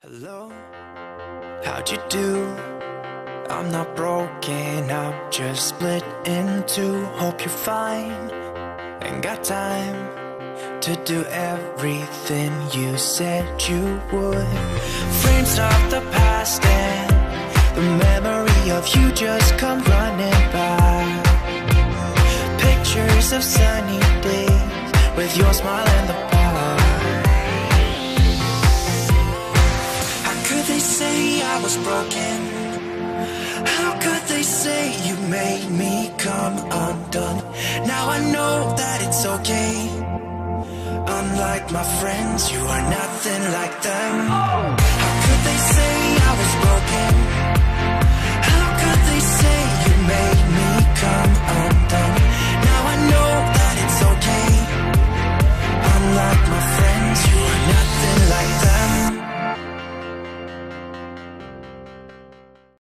Hello, how'd you do? I'm not broken up, just split in two. Hope you're fine, ain't got time to do everything you said you would. Frames of the past and the memory of you just come running by. Pictures of sunny days with your smile and the bar. They say I was broken. How could they say you made me come undone? Now I know that it's okay. Unlike my friends, you are nothing like them.